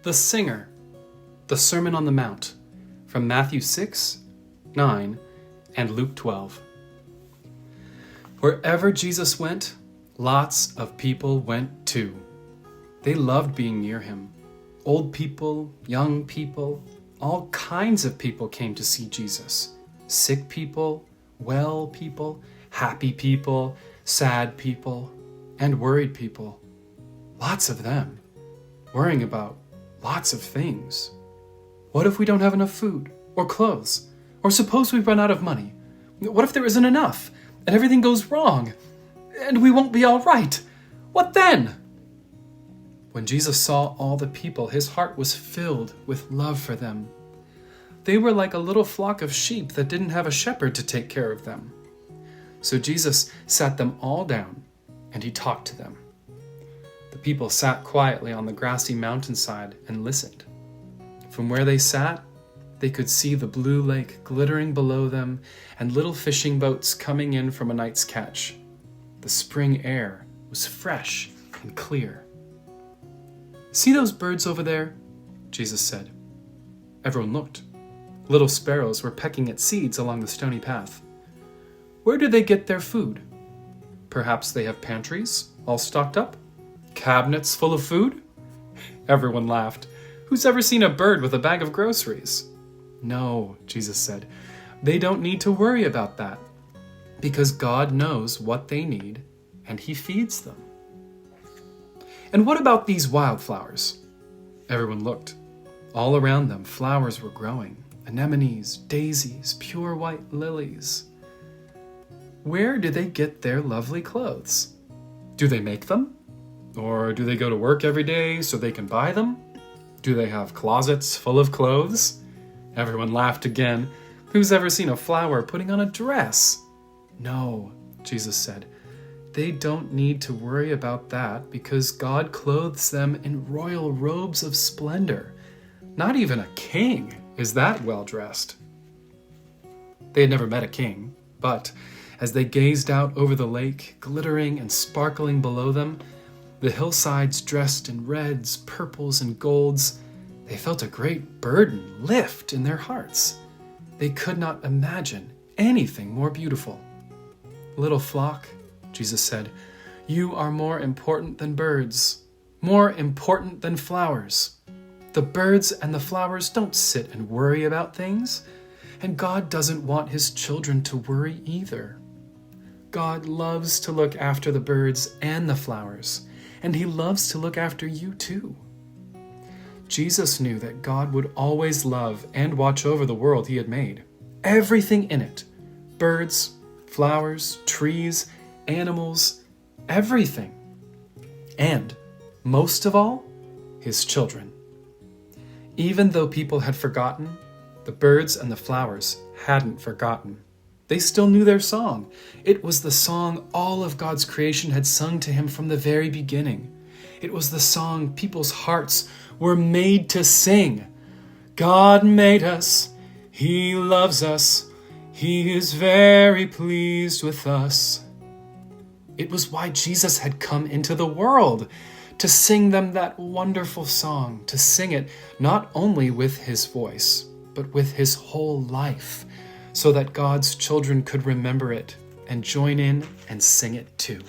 The Singer, the Sermon on the Mount, from Matthew 6, 9, and Luke 12. Wherever Jesus went, lots of people went too. They loved being near him. Old people, young people, all kinds of people came to see Jesus. Sick people, well people, happy people, sad people, and worried people. Lots of them, worrying about lots of things. What if we don't have enough food or clothes? Or suppose we run out of money? What if there isn't enough and everything goes wrong and we won't be all right? What then? When Jesus saw all the people, his heart was filled with love for them. They were like a little flock of sheep that didn't have a shepherd to take care of them. So Jesus sat them all down and he talked to them. The people sat quietly on the grassy mountainside and listened. From where they sat, they could see the blue lake glittering below them and little fishing boats coming in from a night's catch. The spring air was fresh and clear. "See those birds over there?" Jesus said. Everyone looked. Little sparrows were pecking at seeds along the stony path. Where do they get their food? Perhaps they have pantries all stocked up? Cabinets full of food? Everyone laughed. Who's ever seen a bird with a bag of groceries? No, Jesus said, they don't need to worry about that because God knows what they need and he feeds them. And what about these wildflowers? Everyone looked. All around them, flowers were growing. Anemones, daisies, pure white lilies. Where do they get their lovely clothes? Do they make them? Or do they go to work every day so they can buy them? Do they have closets full of clothes? Everyone laughed again. Who's ever seen a flower putting on a dress? No, Jesus said. They don't need to worry about that because God clothes them in royal robes of splendor. Not even a king is that well dressed. They had never met a king, but as they gazed out over the lake, glittering and sparkling below them, the hillsides dressed in reds, purples, and golds, they felt a great burden lift in their hearts. They could not imagine anything more beautiful. Little flock, Jesus said, you are more important than birds, more important than flowers. The birds and the flowers don't sit and worry about things, and God doesn't want his children to worry either. God loves to look after the birds and the flowers, and he loves to look after you too. Jesus knew that God would always love and watch over the world he had made. Everything in it. Birds, flowers, trees, animals, everything. And, most of all, his children. Even though people had forgotten, the birds and the flowers hadn't forgotten. They still knew their song. It was the song all of God's creation had sung to him from the very beginning. It was the song people's hearts were made to sing. God made us. He loves us. He is very pleased with us. It was why Jesus had come into the world, to sing them that wonderful song, to sing it not only with his voice, but with his whole life, so that God's children could remember it and join in and sing it too.